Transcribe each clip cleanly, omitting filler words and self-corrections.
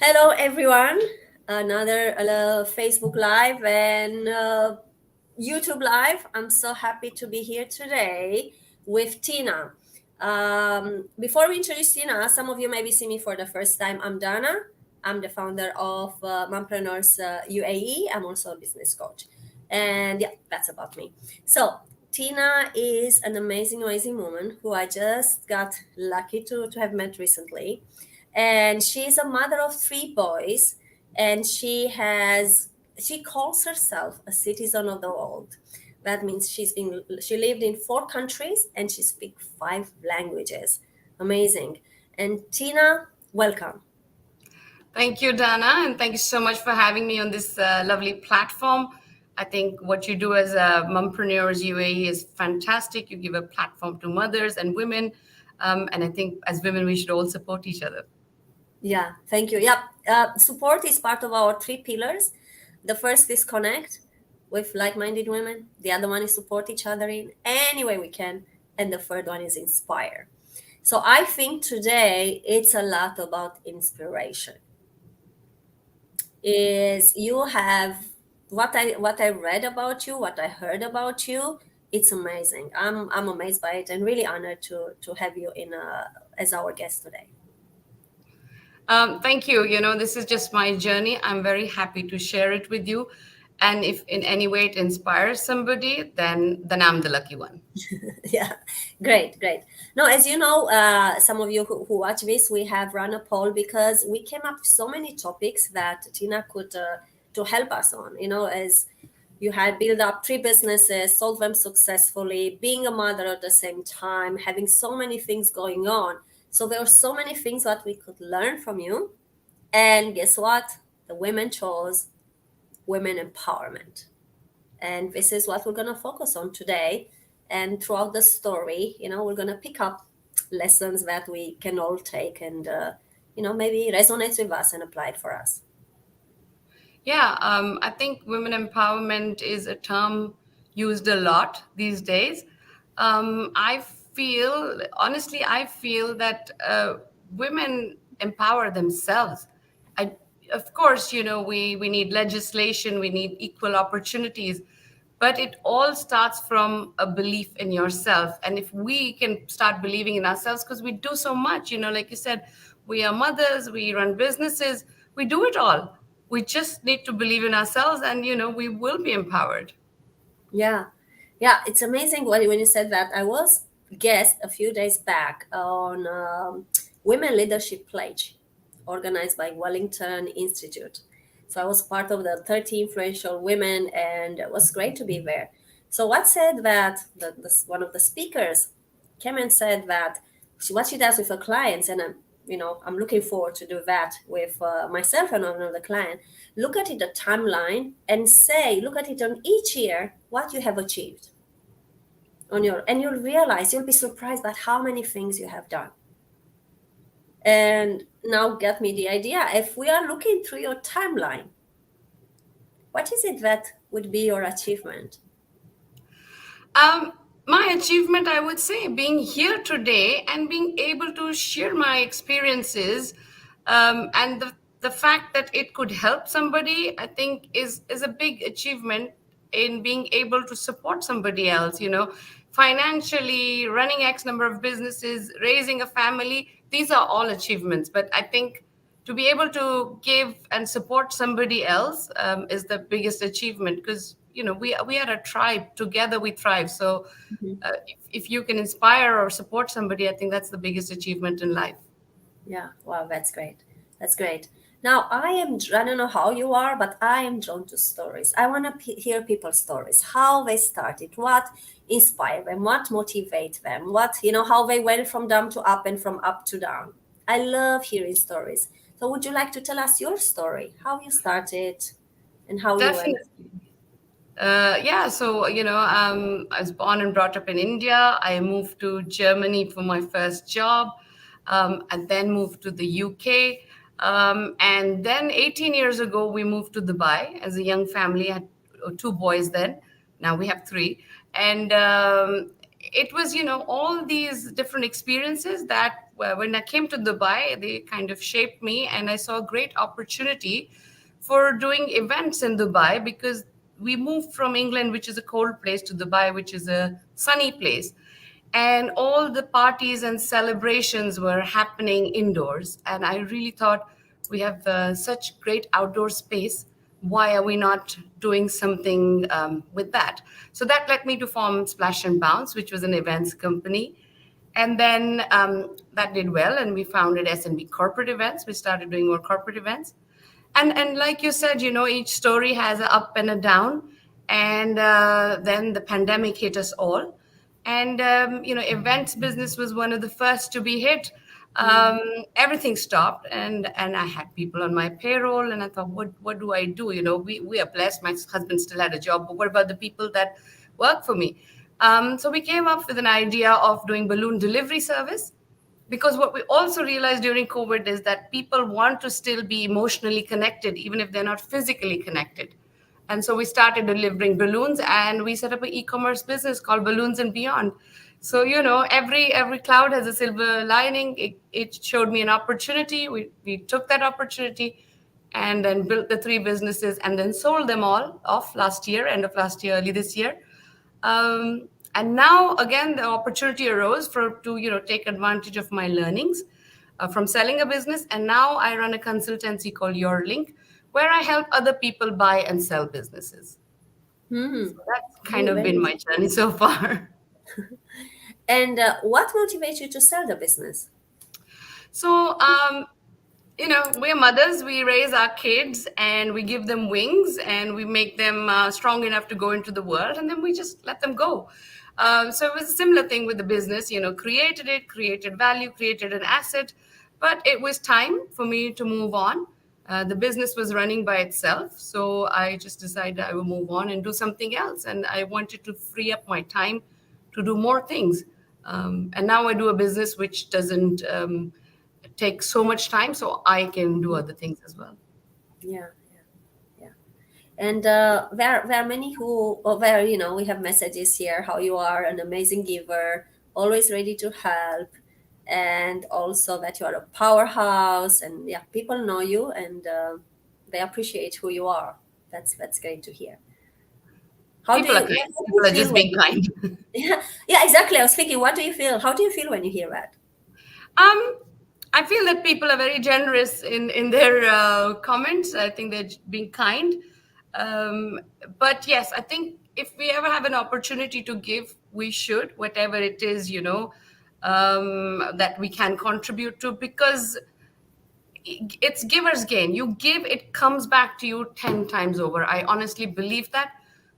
Hello, everyone. Another Facebook Live and YouTube Live. I'm so happy to be here today with Tina. Before we introduce Tina, some of you maybe see me for the first time. I'm Dana. I'm the founder of Mumpreneurs UAE. I'm also a business coach. And yeah, that's about me. So, Tina is an amazing, amazing woman who I just got lucky to have met recently, and she's a mother of three boys, and she calls herself a citizen of the world. That means she lived in 4 countries and she speaks 5 languages. Amazing. And Tina, welcome. Thank you, Dana, and thank you so much for having me on this lovely platform. I think what you do as a Mumpreneurs UAE is fantastic. You give a platform to mothers and women, and I think as women we should all support each other. Yeah, thank you. Yeah, support is part of our 3 pillars. The first is connect with like-minded women. The other one is support each other in any way we can, and the third one is inspire. So I think today it's a lot about inspiration. Is you have what I read about you, what I heard about you. It's amazing. I'm amazed by it and really honored to have you in as our guest today. Thank you. This is just my journey. I'm very happy to share it with you, and if in any way it inspires somebody, then I'm the lucky one. Yeah, great, great. No, as you know, some of you who watch this, we have run a poll because we came up with so many topics that Tina could to help us on. As you had built up 3 businesses, sold them successfully, being a mother at the same time, having so many things going on. So there are so many things that we could learn from you. And guess what? The women chose women empowerment. And this is what we're going to focus on today. And throughout the story, we're going to pick up lessons that we can all take and, maybe resonates with us and apply it for us. Yeah, I think women empowerment is a term used a lot these days. I feel that women empower themselves. I, of course, we need legislation, we need equal opportunities, but it all starts from a belief in yourself. And if we can start believing in ourselves, because we do so much, like you said, we are mothers, we run businesses, we do it all. We just need to believe in ourselves, and we will be empowered. Yeah. Yeah. It's amazing when you said that. I was guest a few days back on Women Leadership Pledge organized by Wellington Institute. So I was part of the 30 influential women, and it was great to be there. So what said that one of the speakers came and said that what she does with her clients, and I'm looking forward to do that with myself and another client. Look at it a timeline and look at it on each year what you have achieved and you'll realize, you'll be surprised by how many things you have done. And now get me the idea. If we are looking through your timeline, what is it that would be your achievement? Um, my achievement, I would say, being here today and being able to share my experiences, and the fact that it could help somebody, I think, is a big achievement in being able to support somebody else. Financially, running X number of businesses, raising a family. These are all achievements. But I think to be able to give and support somebody else is the biggest achievement, because we are a tribe. Together we thrive. So Mhm. if you can inspire or support somebody, I think that's the biggest achievement in life. Yeah, wow, that's great. That's great. Now, I don't know how you are, but I am drawn to stories. I want to hear people's stories, how they started, what inspired them, what motivate them, how they went from down to up and from up to down. I love hearing stories. So, would you like to tell us your story, how you started and how you went? Definitely. Yeah, so I was born and brought up in India. I moved to Germany for my first job, and then moved to the UK. And then 18 years ago, we moved to Dubai as a young family. I had 2 boys then. Now we have 3. And it was, all these different experiences that when I came to Dubai, they kind of shaped me, and I saw a great opportunity for doing events in Dubai, because we moved from England, which is a cold place, to Dubai, which is a sunny place. And all the parties and celebrations were happening indoors. And I really thought, we have such great outdoor space. Why are we not doing something with that? So that led me to form Splash and Bounce, which was an events company. And then that did well, and we founded S&B Corporate Events. We started doing more corporate events. And like you said, each story has a up and a down. And then the pandemic hit us all. And events business was one of the first to be hit. Mm. Everything stopped, and I had people on my payroll, and I thought, what do I do? We are blessed. My husband still had a job, but what about the people that work for me? So we came up with an idea of doing balloon delivery service, because what we also realized during COVID is that people want to still be emotionally connected, even if they're not physically connected. And so we started delivering balloons, and we set up an e-commerce business called Balloons and Beyond. So, every cloud has a silver lining. It showed me an opportunity. We took that opportunity and then built the three businesses, and then sold them all off last year, end of last year, early this year. And now again, the opportunity arose to take advantage of my learnings from selling a business. And now I run a consultancy called Your Link, where I help other people buy and sell businesses. So Hmm. that's kind Oh, of very been my interesting. journey so far. And what motivates you to sell the business? So, we're mothers. We raise our kids, and we give them wings, and we make them strong enough to go into the world, and then we just let them go. So it was a similar thing with the business. Created it, created value, created an asset, but it was time for me to move on. The business was running by itself, so I just decided I will move on and do something else. And I wanted to free up my time to do more things. And now I do a business which doesn't take so much time, so I can do other things as well. Yeah, yeah, yeah. And there are many who, or where we have messages here how you are an amazing giver, always ready to help, and also that you are a powerhouse. And yeah, people know you, and they appreciate who you are. That's great to hear. People are What kind. do you People are feel just when being you? kind. Yeah, yeah, exactly. I was thinking, what do you feel? How do you feel when you hear that? Um, I feel that people are very generous in their comments. I think they're being kind. Um, but yes, I think if we ever have an opportunity to give, we should, whatever it is, that we can contribute to, because it's giver's gain. You give, it comes back to you 10 times over. I honestly believe that.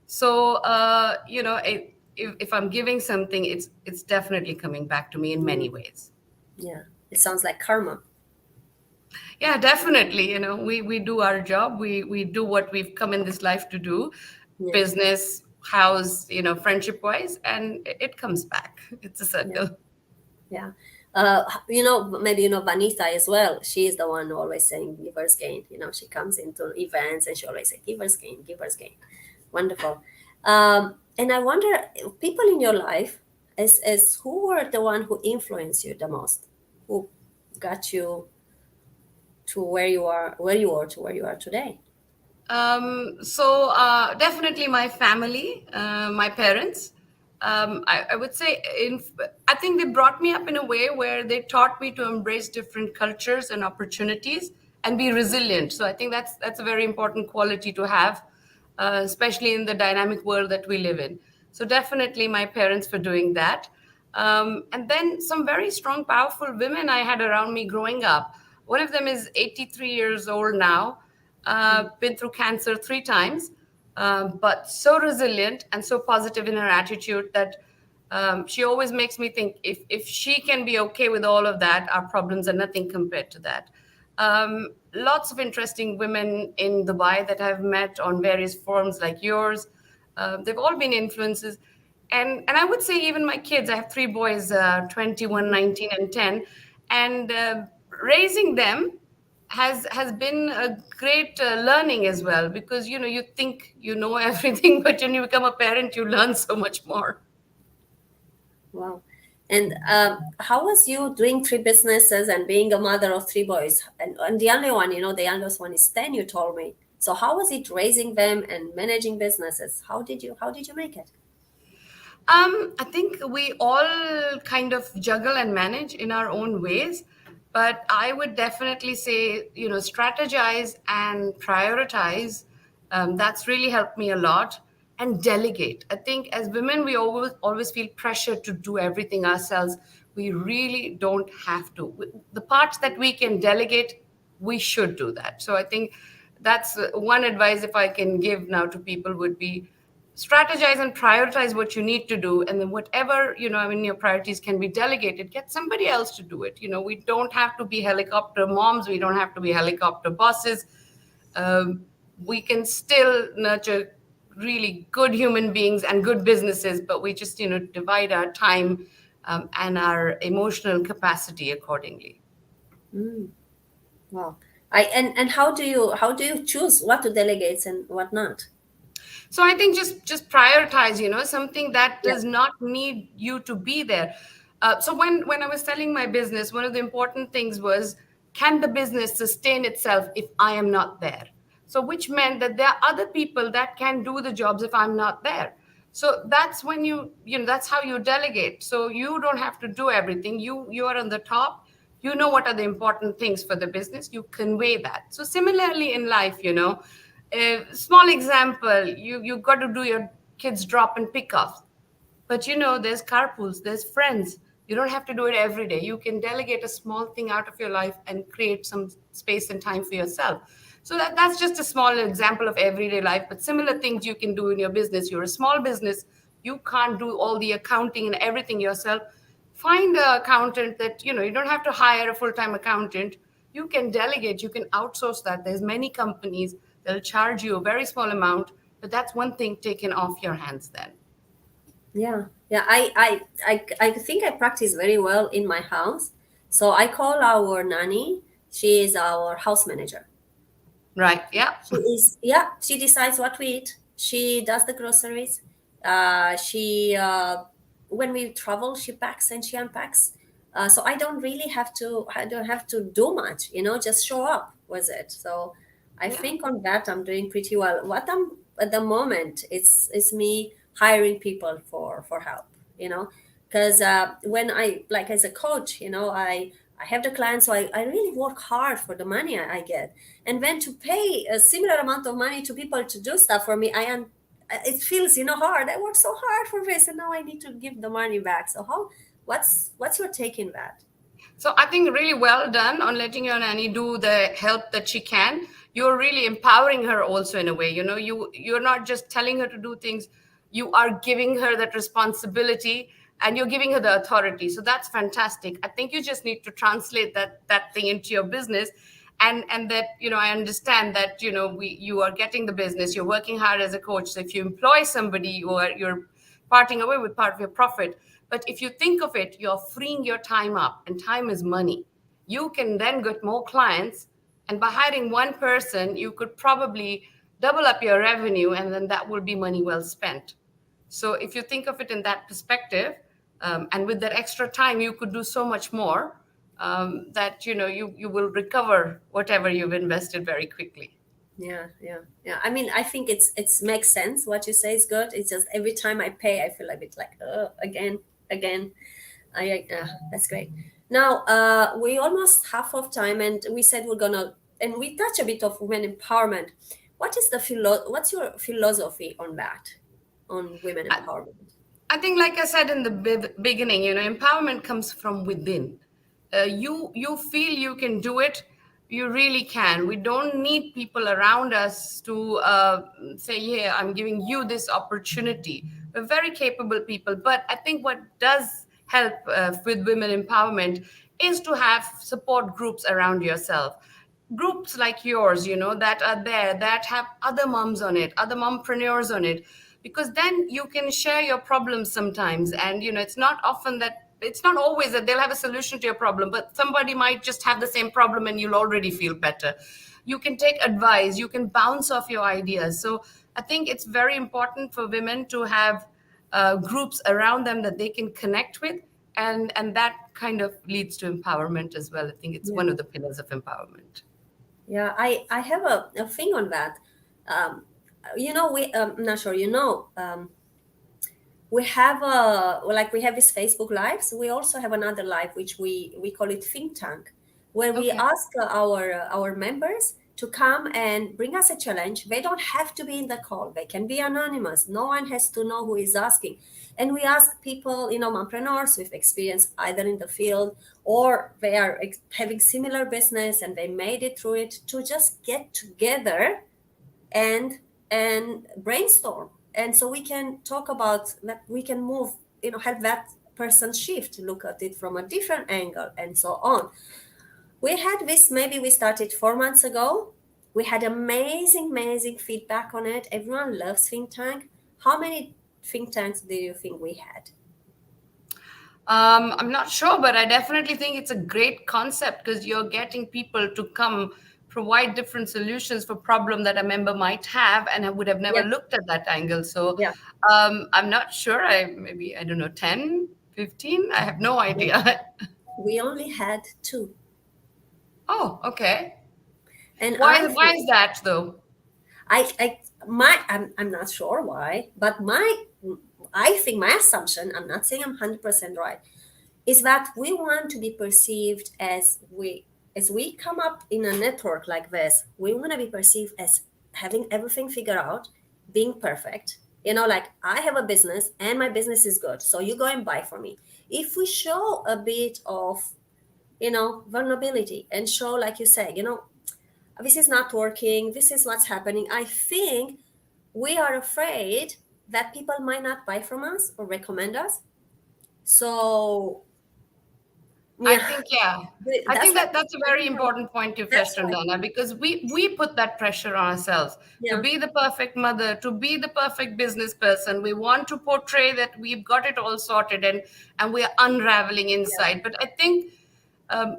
So, if I'm giving something, it's definitely coming back to me in Mm, many ways. yeah, it sounds like karma. Yeah, definitely. We do our job. We do what we've come in this life to do, Yeah, business, house, friendship wise, and it comes back. It's a yeah, circle. yeah. Maybe Vanita as well. She is the one always saying giver's gain. She comes into events and she always say giver's gain, giver's gain. Wonderful. And I wonder, people in your life, as who were the one who influenced you the most, who got you to where you are to where you are today. So definitely my family, my parents. I would say, I think they brought me up in a way where they taught me to embrace different cultures and opportunities and be resilient. So I think that's a very important quality to have, especially in the dynamic world that we live in. So definitely my parents for doing that. And then some very strong, powerful women I had around me growing up. One of them is 83 years old now, been through cancer three times, but so resilient and so positive in her attitude that she always makes me think, if she can be okay with all of that, our problems are nothing compared to that. Lots of interesting women in Dubai that I've met on various forums like yours. They've all been influences. And I would say even my kids, I have three boys, 21, Mhm. 19, and 10. And raising them has been a great learning as well, because you think you know everything, but when you become a parent you learn so much more. Wow. And how was you doing three businesses and being a mother of three boys? And the only one, the youngest one is 10, you told me. So how was it raising them and managing businesses? How did you make it? I think we all kind of juggle and manage in our own ways, but I would definitely say, strategize and prioritize. That's really helped me a lot. And delegate. I think as women, we always feel pressure to do everything ourselves. We really don't have to. The parts that we can delegate, we should do that. So I think that's one advice if I can give now to people would be strategize and prioritize what you need to do, and then whatever your priorities can be delegated, get somebody else to do it. We don't have to be helicopter moms, we don't have to be helicopter bosses. um, we can still nurture really good human beings and good businesses, but we just divide our time and our emotional capacity accordingly. Mm, wow. And how do you choose what to delegate and what not? So I think just prioritize, something that Yeah. does not need you to be there. So when I was selling my business, one of the important things was, can the business sustain itself if I am not there? So which meant that there are other people that can do the jobs if I'm not there. So that's when that's how you delegate. So you don't have to do everything. You are on the top. You know what are the important things for the business. You convey that. So similarly in life, a small example, you got to do your kids drop and pick off, but there's carpools, there's friends. You don't have to do it every day. You can delegate a small thing out of your life and create some space and time for yourself. So that's just a small example of everyday life, but similar things you can do in your business. You're a small business, you can't do all the accounting and everything yourself. Find an accountant that you don't have to hire a full-time accountant. You can delegate, you can outsource that. There's many companies that'll charge you a very small amount, but that's one thing taken off your hands then. Yeah, yeah. I think I practice very well in my house. So I call our nanny. She is our house manager. Right. Yeah. She decides what we eat. She does the groceries. She When we travel, she packs and she unpacks. So I don't have to do much, just show up with it. So I Yeah. think on that I'm doing pretty well. What I'm at the moment, it's me hiring people for help, because when I, like, as a coach, I have the clients, so I really work hard for the money I get, and when to pay a similar amount of money to people to do stuff for me, it feels hard. I work so hard for this, and now I need to give the money back. So what's your take in that? So I think really well done on letting your nanny do the help that she can. You're really empowering her also in a way. You're not just telling her to do things, you are giving her that responsibility and you're giving her the authority. So that's fantastic. I think you just need to translate that thing into your business. And that, I understand that, you are getting the business, you're working hard as a coach. So if you employ somebody, you're parting away with part of your profit. But if you think of it, you're freeing your time up, and time is money. You can then get more clients, and by hiring one person, you could probably double up your revenue, and then that will be money well spent. So if you think of it in that perspective, and with that extra time, you could do so much more, that you will recover whatever you've invested very quickly. Yeah, yeah, yeah. I mean, I think it's makes sense. What you say is good. It's just every time I pay, I feel a bit like, again, again. That's great. Now, we almost half of time, and we said we're gonna, and we touch a bit of women empowerment. What's your philosophy on that, on women empowerment? I think, like I said in the beginning, empowerment comes from within. You feel you can do it. You really can. We don't need people around us to say, "Yeah, I'm giving you this opportunity." We're very capable people, but I think what does help with women empowerment is to have support groups around yourself, groups like yours, that are there, that have other moms on it, other mompreneurs on it, because then you can share your problems sometimes. And it's not always that they'll have a solution to your problem, but somebody might just have the same problem and you'll already feel better. You can take advice, you can bounce off your ideas. So I think it's very important for women to have groups around them that they can connect with, and that kind of leads to empowerment as well. I think it's one Yeah. of the pillars of empowerment. Yeah, I have a thing on that. Um, I'm not sure we have we have this Facebook lives. We also have another live which we call it think tank, where we Okay. ask our members to come and bring us a challenge. They don't have to be in the call, they can be anonymous, no one has to know who is asking. And we ask people, mompreneurs with experience either in the field or they are having similar business and they made it through it, to just get together and brainstorm. And so we can talk about that, we can move, help that person shift, look at it from a different angle, and so on. We had this, maybe we started 4 months ago. We had amazing feedback on it. Everyone loves think tank. How many think tanks do you think we had? I'm not sure, but I definitely think it's a great concept because you're getting people to come provide different solutions for problem that a member might have and I would have never Yeah, looked at that angle. So yeah. I'm not sure. I don't know, 10, 15. I have no idea. We only had two. Oh, okay. And Why is that though? I my I'm not sure why, but I think my assumption, I'm not saying I'm 100% right, is that we want to be perceived as we come up in a network like this, we want to be perceived as having everything figured out, being perfect. Like I have a business and my business is good, so you go and buy for me. If we show a bit of, vulnerability and show, like you say, this is not working, this is what's happening, I think we are afraid that people might not buy from us or recommend us. So I yeah, think, yeah. I that's think why that that's a very important point you've that's touched on, why Dana, because we put that pressure on ourselves to yeah, be the perfect mother, to be the perfect business person. We want to portray that we've got it all sorted and we are unraveling yeah, inside. But I think,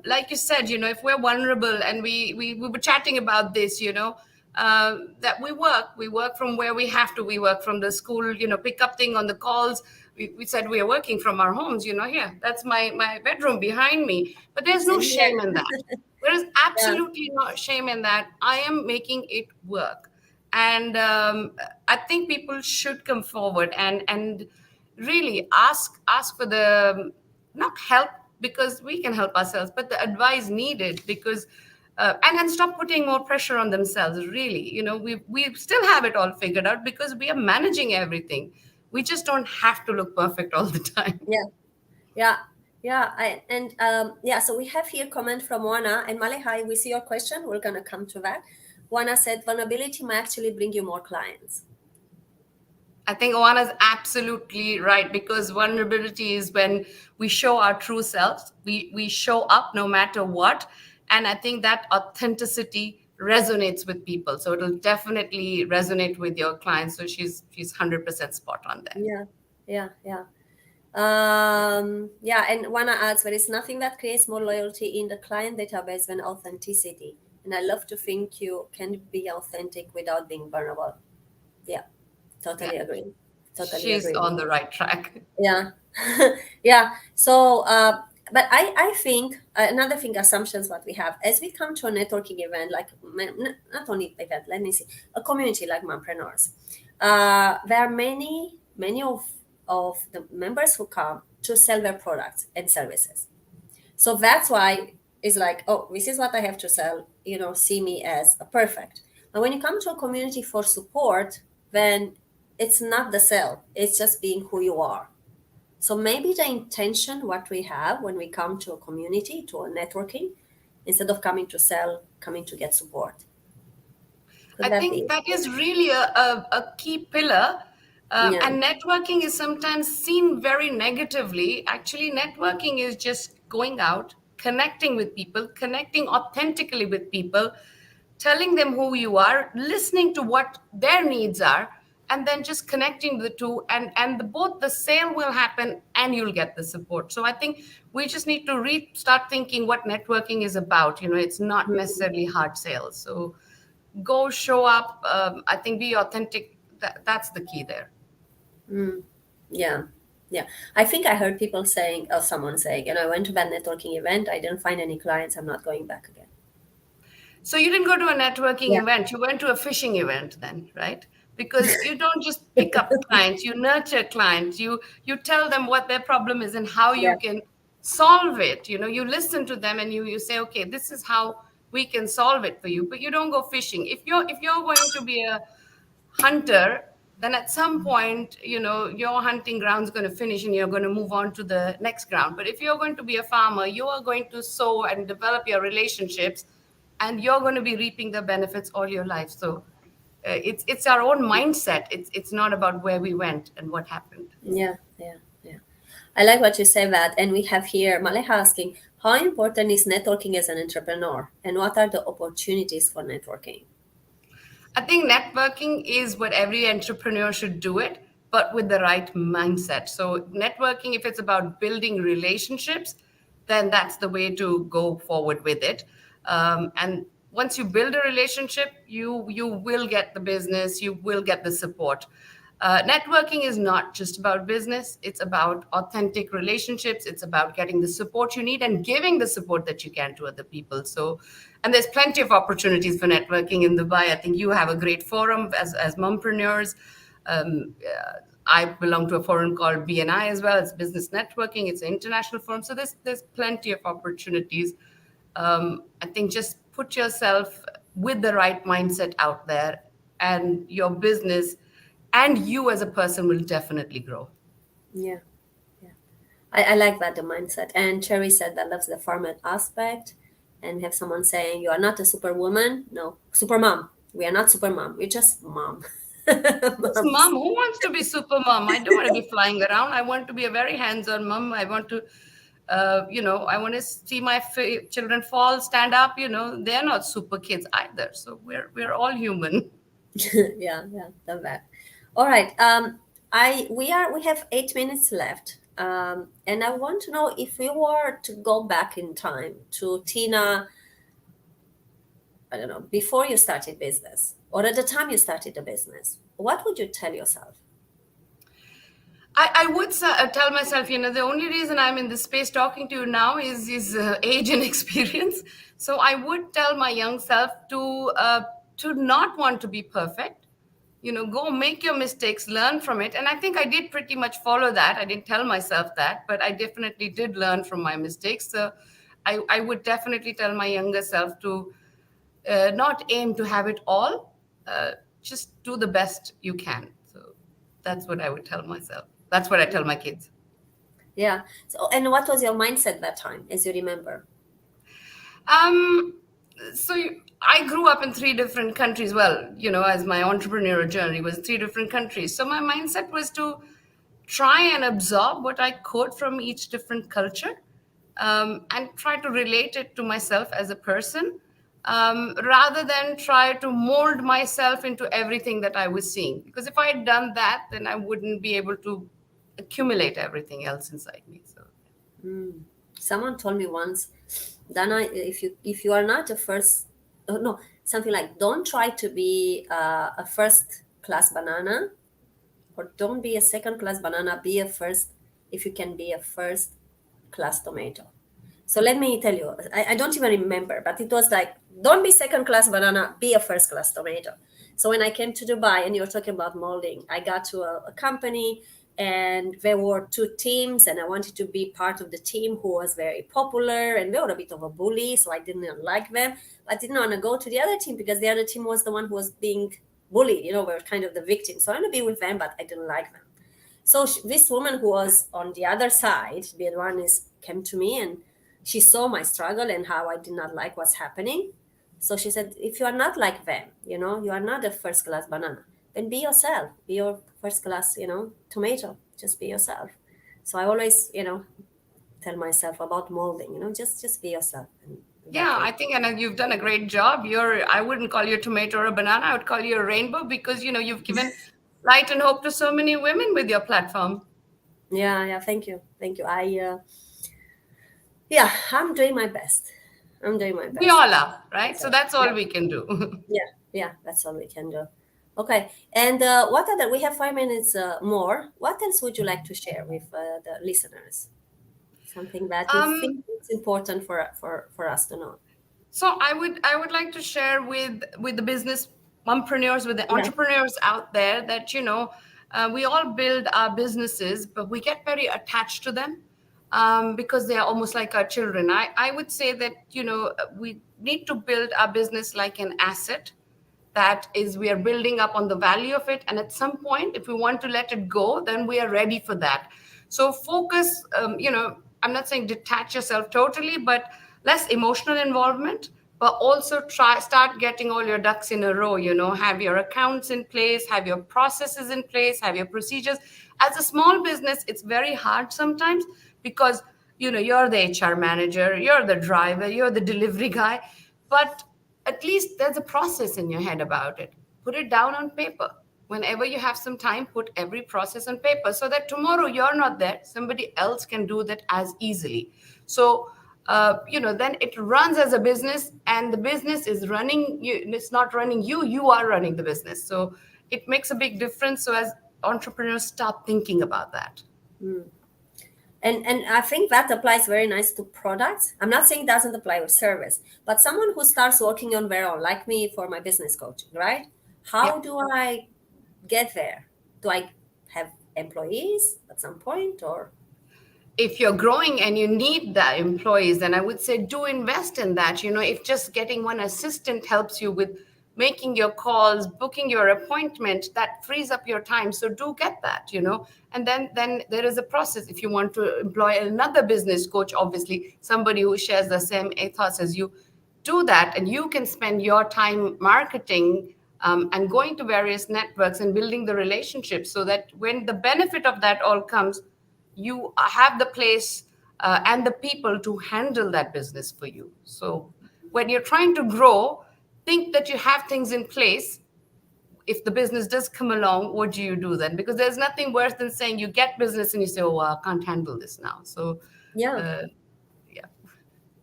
like you said, if we're vulnerable and we were chatting about this, that we work from where we have to, we work from the school, pick up thing on the calls. We said we are working from our homes, here, that's my bedroom behind me. But there's no same shame in here. that. There is Yeah, absolutely no shame in that. I am making it work. And I think people should come forward and really ask for the not help because we can help ourselves, but the advice needed because and stop putting more pressure on themselves. Really, we still have it all figured out because we are managing everything. We just don't have to look perfect all the time. yeah, yeah, yeah. Yeah, so we have here comment from Wana and Male. Hi, we see your question, we're gonna come to that. Wana said vulnerability might actually bring you more clients. I think Oana's absolutely right because vulnerability is when we show our true selves. We show up no matter what, and I think that authenticity resonates with people. So it'll definitely resonate with your clients. So she's 100% spot on there. Yeah, yeah, yeah. Yeah, and Wana adds, there is nothing that creates more loyalty in the client database than authenticity. And I love to think you can be authentic without being vulnerable. Yeah, Yeah, totally agree. Totally she's agree. on the right track. Yeah. Yeah. So, but I think another thing, assumptions what we have as we come to a networking event, like not only event, let me see, a community like Mumpreneurs. There are many of the members who come to sell their products and services. So that's why it's like, oh, this is what I have to sell, see me as a perfect. And when you come to a community for support, then it's not the sell, it's just being who you are. So maybe the intention, what we have when we come to a community, to a networking, instead of coming to sell, coming to get support. I Could that think be? that is really a key pillar. Yeah. And networking is sometimes seen very negatively. Actually, networking is just going out, connecting with people, connecting authentically with people, telling them who you are, listening to what their needs are, and then just connecting the two. And both the sale will happen and you'll get the support. So I think we just need to start thinking what networking is about. It's not Mm, necessarily hard sales. So go show up. I think be authentic. That's the key there. mm, yeah. Yeah. I think I heard people saying, or someone saying, I went to that networking event. I didn't find any clients. I'm not going back again. So you didn't go to a networking Yeah. event, you went to a fishing event then, right? Because you don't just pick up clients, you nurture clients, you tell them what their problem is and how Yeah. you can solve it. You know, you listen to them and you say, okay, this is how we can solve it for you. But you don't go fishing. If you're going to be a hunter, then at some point, you know, your hunting ground's going to finish and you're going to move on to the next ground. But if you're going to be a farmer, you are going to sow and develop your relationships, and you're going to be reaping the benefits all your life. So it's our own mindset. It's not about where we went and what happened. Yeah. Yeah. Yeah. I like what you say that. And we have here Maleha asking, how important is networking as an entrepreneur? And what are the opportunities for networking? I think networking is what every entrepreneur should do it, but with the right mindset. So, networking, if it's about building relationships, then that's the way to go forward with it. And once you build a relationship, you will get the business, you will get the support. Networking is not just about business, it's about authentic relationships. It's about getting the support you need and giving the support that you can to other people. So, and there's plenty of opportunities for networking in Dubai. I think you have a great forum as Mumpreneurs. I belong to a forum called BNI as well. It's business networking, it's an international forum. So, there's plenty of opportunities. I think just put yourself with the right mindset out there, and your business and you as a person will definitely grow. Yeah. Yeah. I like that, the mindset. And Cherry said that loves the farmer aspect. And we have someone saying, you are not a superwoman. No, super mom. We are not super mom. We're just mom. Yes, Moms. mom, who wants to be super mom? I don't want to be flying around. I want to be a very hands-on mom. I want to, I want to see my children fall, stand up. You know, they're not super kids either. So we're all human. Yeah, yeah, love that. All right. We have 8 minutes left. And I want to know, if we were to go back in time to Tina, I don't know, before you started business or at the time you started the business, what would you tell yourself? I would tell myself, you know, the only reason I'm in this space talking to you now is age and experience. So I would tell my young self to not want to be perfect. You know, go make your mistakes, learn from it. And I think I did pretty much follow that. I didn't tell myself that, but I definitely did learn from my mistakes. So I would definitely tell my younger self to not aim to have it all. Just do the best you can. So that's what I would tell myself. That's what I tell my kids. Yeah. So, and what was your mindset that time, as you remember? Um, I grew up in three different countries. Well, you know, as my entrepreneurial journey was three different countries. So my mindset was to try and absorb what I could from each different culture, and try to relate it to myself as a person, rather than try to mold myself into everything that I was seeing. Because if I had done that, then I wouldn't be able to accumulate everything else inside me. So. Someone told me once, Dana, if you are not a first, oh, no, something like, don't try to be a first class banana, or don't be a second class banana. Be a first, if you can be a first class tomato. So let me tell you, I don't even remember, but it was like, don't be second class banana, be a first class tomato. So when I came to Dubai and you were talking about molding, I got to a company and there were two teams, and I wanted to be part of the team who was very popular, and they were a bit of a bully, so I didn't like them. I didn't want to go to the other team because the other team was the one who was being bullied, were kind of the victim. So I want to be with them, but I didn't like them. So this woman who was on the other side, the one is came to me, and she saw my struggle and how I did not like what's happening. So she said, if you are not like them, you are not a first class banana, then be yourself. Be your first class, tomato. Just be yourself. So I always, tell myself about molding, just be yourself. And that Yeah, way. I think, and you've done a great job. I wouldn't call you a tomato or a banana. I would call you a rainbow because, you know, you've given light and hope to so many women with your platform. Yeah, yeah, thank you. Thank you. Yeah, I'm doing my best. I'm doing my We best. all are, right? So So, that's yeah. all we can do. Yeah, yeah, that's all we can do. Okay. And what other? We have 5 minutes more. What else would you like to share with the listeners? Something that you Um, think is important for us to know. So I would like to share with the business mumpreneurs, with the Yeah. entrepreneurs out there that we all build our businesses, but we get very attached to them because they are almost like our children. I would say that we need to build our business like an asset that is we are building up on the value of it, and at some point if we want to let it go, then we are ready for that. So focus, I'm not saying detach yourself totally, but less emotional involvement, but also try start getting all your ducks in a row. Have your accounts in place, have your processes in place, have your procedures. As a small business, it's very hard sometimes because you're the HR manager, you're the driver, you're the delivery guy, but at least there's a process in your head about it. Put it down on paper. Whenever you have some time, put every process on paper so that tomorrow you're not there, somebody else can do that as easily. So, then it runs as a business, and the business is running you. It's not running you, you are running the business. So, it makes a big difference. So, as entrepreneurs, start thinking about that. Mm. And I think that applies very nice to products. I'm not saying it doesn't apply with service, but someone who starts working on their own, like me for my business coaching, right? Yeah. How do I get there? Do I have employees at some point or? If you're growing and you need the employees, then I would say do invest in that. If just getting one assistant helps you with making your calls, booking your appointment, that frees up your time. So do get that. And then there is a process. If you want to employ another business coach, obviously somebody who shares the same ethos as you, do that, and you can spend your time marketing and going to various networks and building the relationships so that when the benefit of that all comes, you have the place and the people to handle that business for you. So when you're trying to grow, think that you have things in place. If the business does come along, what do you do then? Because there's nothing worse than saying you get business and you say, oh, I can't handle this now. So Yeah. uh, yeah.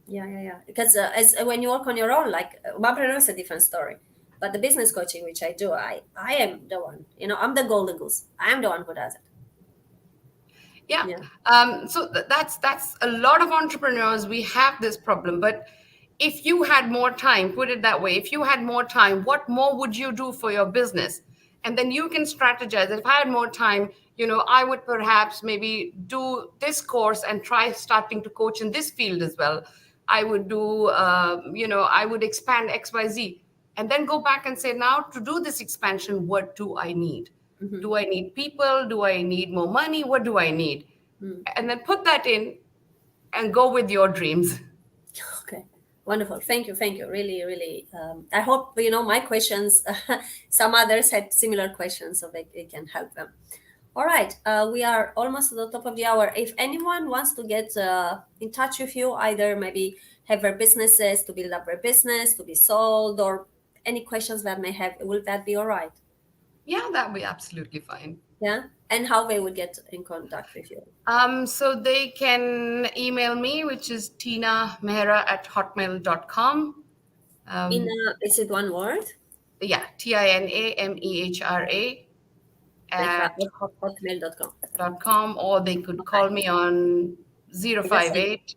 Yeah. Because as when you work on your own, like Mumpreneurs is a different story. But the business coaching, which I do, I am the one. I'm the golden goose. I am the one who does it. Yeah. Yeah. So that's a lot of entrepreneurs. We have this problem, but if you had more time, put it that way, if you had more time, what more would you do for your business? And then you can strategize. If I had more time, I would perhaps maybe do this course and try starting to coach in this field as well. I would do, I would expand XYZ and then go back and say, now to do this expansion, what do I need? Mm-hmm. Do I need people? Do I need more money? What do I need? And then put that in and go with your dreams. Okay, wonderful. Thank you. Thank you. Really, really. I hope my questions. Some others had similar questions, so it can help them. All right, we are almost at the top of the hour. If anyone wants to get in touch with you, either maybe have their businesses to build up their business to be sold, or any questions that may have, will that be all right? Yeah, that would be absolutely fine. Yeah, and how they would get in contact with you? So they can email me, which is tinamehra@hotmail.com. In Um, is it one word? yeah, TINAMEHRA Mehra at at hotmail.com. hotmail.com, or they could Okay. call me on I just said 058.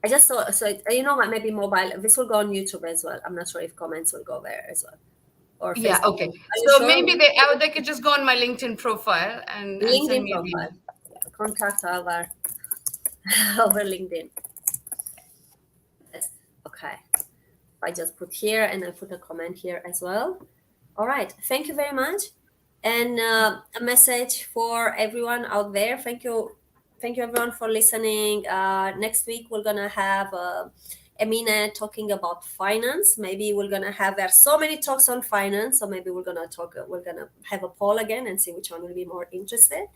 I just saw, so maybe mobile. This will go on YouTube as well. I'm not sure if comments will go there as well, or Yeah, Facebook. okay. Are you So sure? maybe they could just go on my LinkedIn profile and send LinkedIn me an profile. email. Yeah, contact over over LinkedIn. Yes. Okay. I just put here and I put a comment here as well. All right. Thank you very much. And a message for everyone out there. Thank you. Thank you everyone for listening. Next week we're gonna have Emina talking about finance. Maybe we're gonna have there are so many talks on finance, so maybe we're gonna talk. We're gonna have a poll again and see which one will be more interested.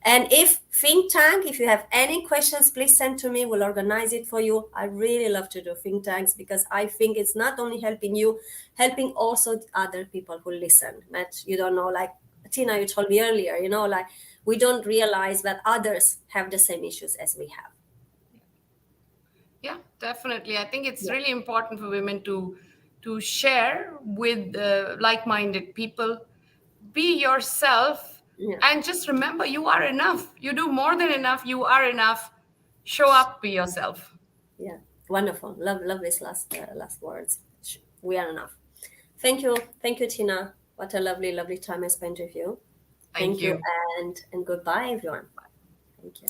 And if think tank, if you have any questions, please send to me. We'll organize it for you. I really love to do think tanks because I think it's not only helping you, helping also other people who listen. That you don't know, like Tina, you told me earlier, like we don't realize that others have the same issues as we have. Yeah, definitely. I think it's Yeah. really important for women to share with like-minded people. be yourself, Yeah. and just remember you are enough. You do more than enough. You are enough. Show up, be yourself. Yeah. Wonderful. Love this last words. We are enough. Thank you, Tina. What a lovely time I spent with you. Thank Thank you, you. and goodbye, everyone. Thank you.